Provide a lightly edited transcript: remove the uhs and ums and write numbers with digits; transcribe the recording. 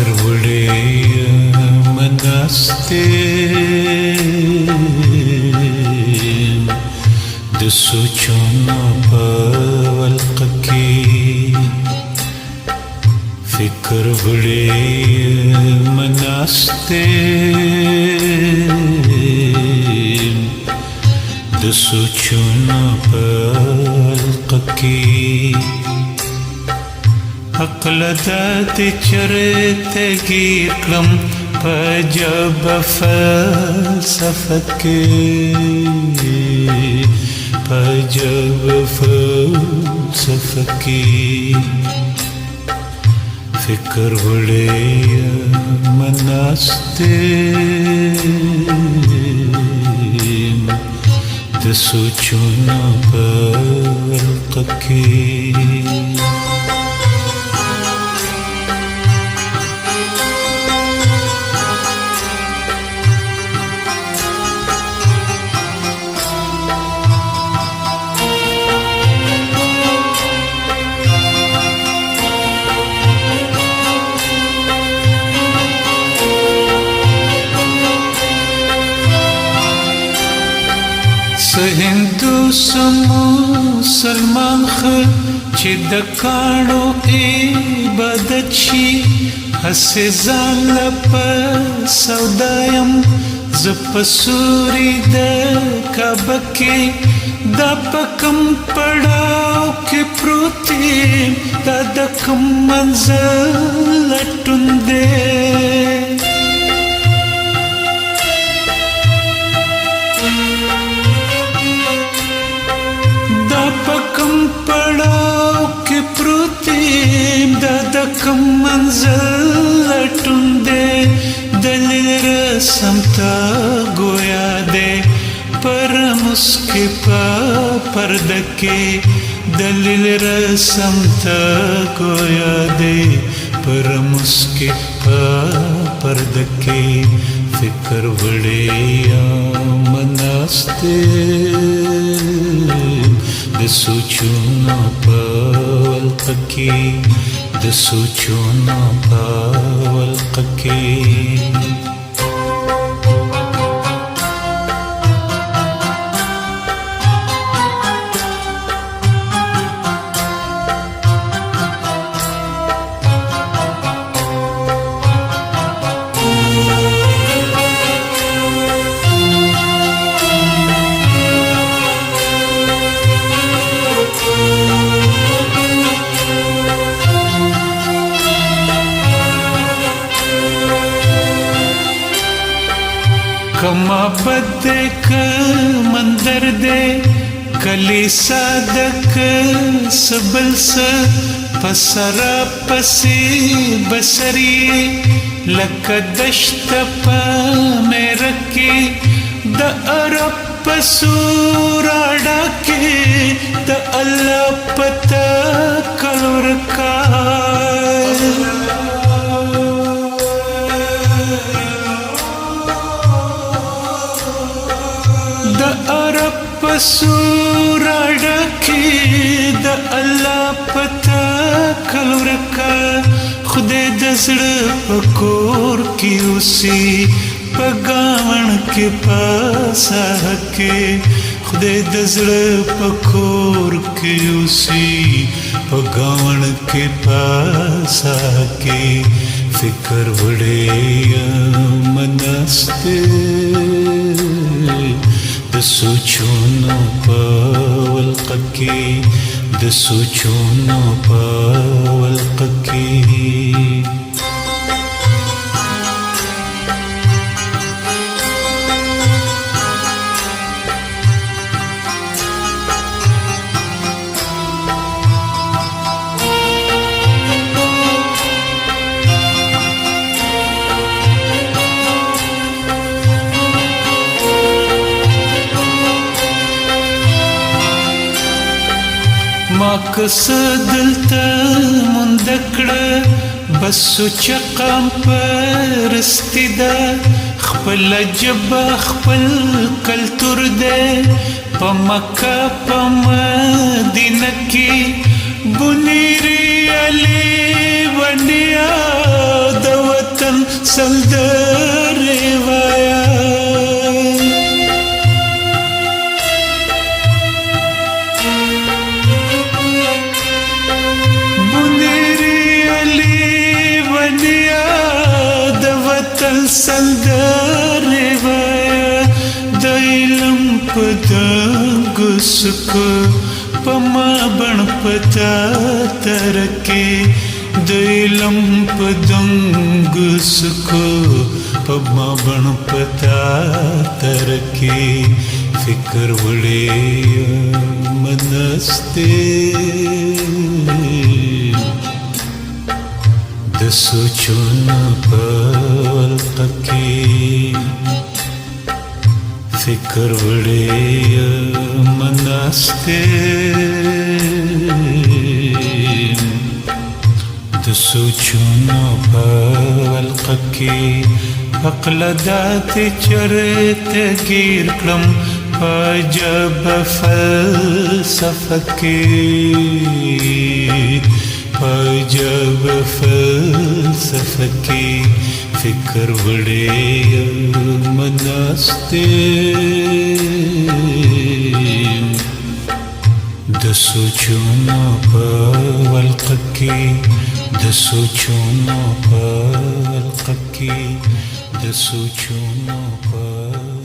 فکر وړې مناسته د سوچونو په ولقه کې فکر وړې مناسته د سوچونو په ولقه کې عقل داد چرته گیر کړم په ژبه فلسفت کې په ژبه فلسفت کې فکر وړې مناسته د سوچونو په ولقه کې هندو مسلمان خ چې د کاڼو عبادت شي هسې ځان په سودایم زه په سوري د کعبه کې دا په کوم پړاو کې پروت یم دا د کوم منزل لټون دی پکم پړاو کې پروت یم دا د کوم منزل لټون دی دلیل رسم ته ګویا دی پر مسکې په پرده کې دلیل رسم ته ګویا دی پر مسکې په پرده کې فکر وړې مناسته د سوچونو په ولقه کې د سوچونو په ولقه کې کما بد که مندر دے کلیسا دک سبل سا پسرا پسی بسری لک دشت پا میرکی دا عرب پسورا ڈاکی دا اللہ پتا کلورکای عرب پسورا ډکی د الله پتا کلورکا خدای د زړه په کور کې اوسي په گاون کې پاسه کې خدای د زړه په کور کې اوسي په گاون کې پاسه کې فکر وړې مناسته د سوچونو په ولقه کې د سوچونو په ولقه کې مقصد دلته مندکړه بس چقم پرستی ده خپل جبه خپل کلتور ده په مکه په مدینه کې بنيري علي ونیا د فصل د روایت بنیری علی ونیا د وطن سل د روایت د علم په دنګو سکو په ما بڼ پتا ترکې د علم په دنګو سکو په ما بڼ پتا ترکې فکر وړې منستې د سوچونو په ولقه کې فکر وړې منستې د سوچونو په ولقه کې عقل داتې چرته ګیر کړم په ژبه فلسفه کې په ژبه فلسفه کې فکر وړې منستې د سوچونو په ولقه کې د سوچونو په ولقه کې د سوچونو په